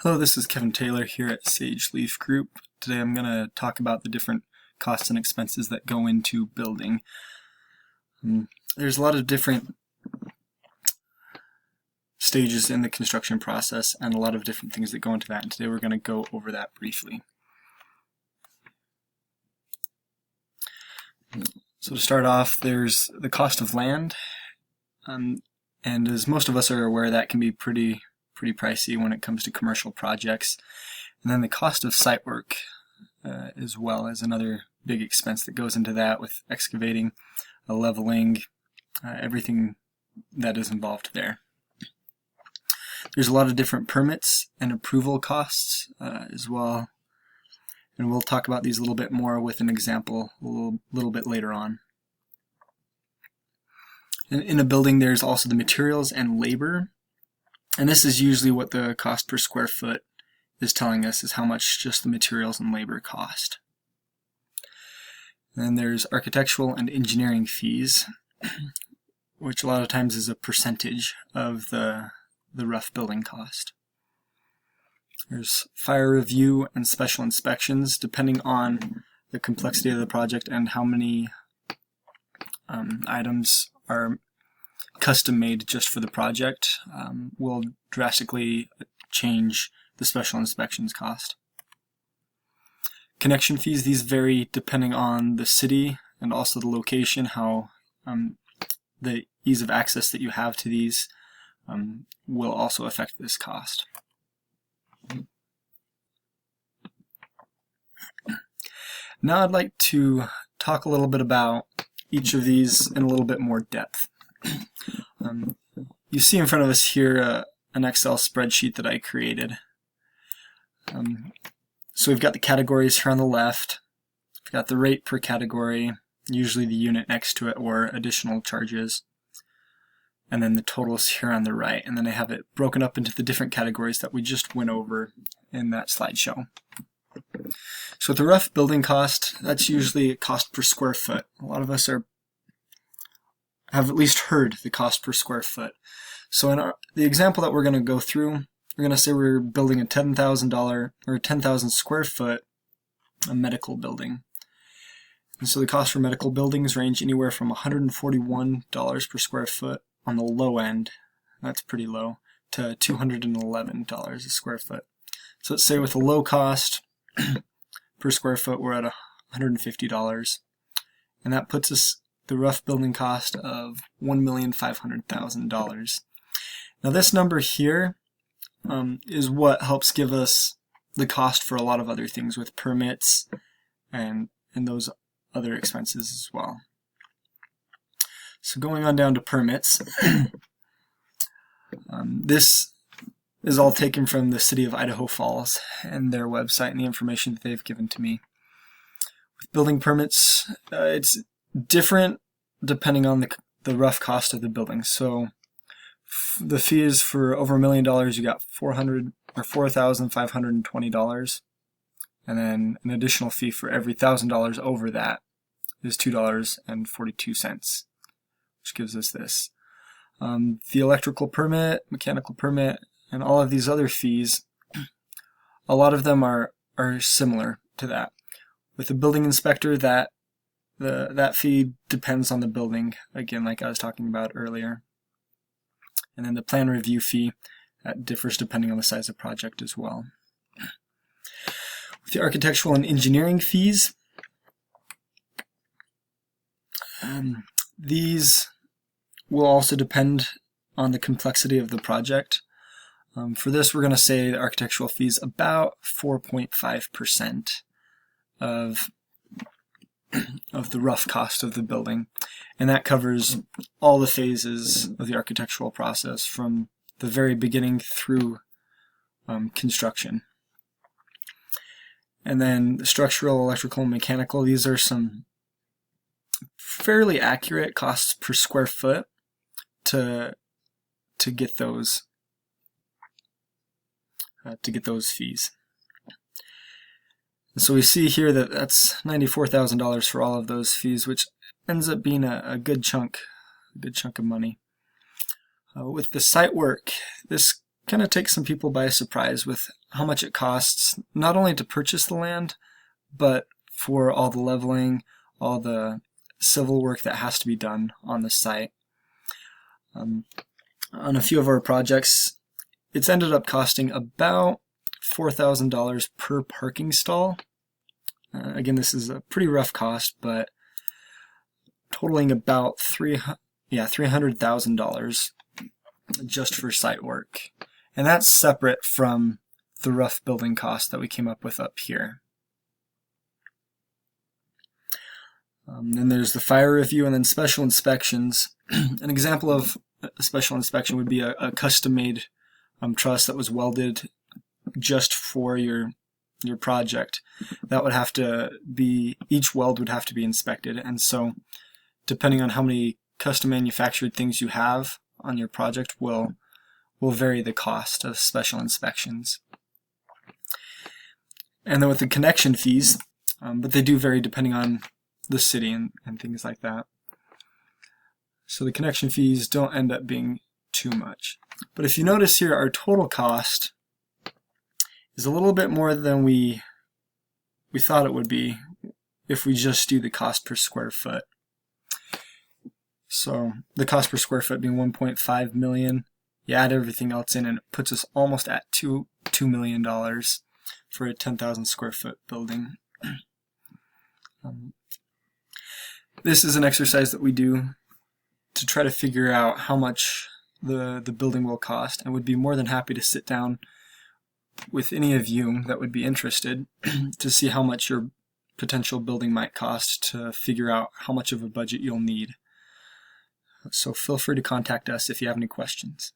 Hello, this is Kevin Taylor here at Sage Leaf Group. Today I'm going to talk about the different costs and expenses that go into building. There's a lot of different stages in the construction process and a lot of different things that go into that, and today we're going to go over that briefly. So to start off, there's the cost of land, and as most of us are aware, that can be pretty pricey when it comes to commercial projects. And then the cost of site work as well as another big expense that goes into that, with excavating, leveling, everything that is involved there. There's a lot of different permits and approval costs as well, and we'll talk about these a little bit more with an example a little bit later on. In a building, there's also the materials and labor. And this is usually what the cost per square foot is telling us, is how much just the materials and labor cost. And then there's architectural and engineering fees, which a lot of times is a percentage of the rough building cost. There's fire review and special inspections, depending on the complexity of the project and how many items are custom made just for the project, will drastically change the special inspections cost. Connection fees, these vary depending on the city and also the location, how the ease of access that you have to these will also affect this cost. Now I'd like to talk a little bit about each of these in a little bit more depth. You see in front of us here an Excel spreadsheet that I created. So we've got the categories here on the left. We've got the rate per category, usually the unit next to it or additional charges. And then the totals here on the right. And then I have it broken up into the different categories that we just went over in that slideshow. So with the rough building cost, that's usually a cost per square foot. A lot of us have at least heard the cost per square foot. So in the example that we're going to go through, we're going to say we're building a $10,000 or 10,000 square foot medical building. And so the cost for medical buildings range anywhere from $141 per square foot on the low end, that's pretty low, to $211 a square foot. So let's say with a low cost per square foot, we're at $150, and that puts us the rough building cost of $1,500,000. Now this number here is what helps give us the cost for a lot of other things with permits and those other expenses as well. So going on down to permits, this is all taken from the city of Idaho Falls and their website and the information that they've given to me. With building permits, it's different depending on the rough cost of the building. So the fees for over $1 million, you got $4,520, and then an additional fee for every $1,000 over that is $2.42, which gives us this. The electrical permit, mechanical permit, and all of these other fees, a lot of them are similar to that. With the building inspector, that fee depends on the building, again, like I was talking about earlier. And then the plan review fee, that differs depending on the size of the project as well. With the architectural and engineering fees, these will also depend on the complexity of the project. For this, we're going to say the architectural fees about 4.5% of the rough cost of the building, and that covers all the phases of the architectural process from the very beginning through construction. And then the structural, electrical, and mechanical, these are some fairly accurate costs per square foot to get those fees. So we see here that that's $94,000 for all of those fees, which ends up being a good chunk of money. With the site work, this kind of takes some people by surprise with how much it costs, not only to purchase the land, but for all the leveling, all the civil work that has to be done on the site. On a few of our projects, it's ended up costing about $4,000 per parking stall. Again, this is a pretty rough cost, but totaling about $300,000 just for site work. And that's separate from the rough building cost that we came up with up here. Then there's the fire review and then special inspections. An example of a special inspection would be a custom-made truss that was welded just for your project. That would have to be, each weld would have to be inspected, and so depending on how many custom manufactured things you have on your project will vary the cost of special inspections. And then with the connection fees, but they do vary depending on the city and things like that. So the connection fees don't end up being too much. But if you notice here, our total cost is a little bit more than we thought it would be if we just do the cost per square foot. So the cost per square foot being 1.5 million. You add everything else in and it puts us almost at $2 million for a 10,000 square foot building. This is an exercise that we do to try to figure out how much the building will cost, and would be more than happy to sit down with any of you that would be interested to see how much your potential building might cost, to figure out how much of a budget you'll need. So feel free to contact us if you have any questions.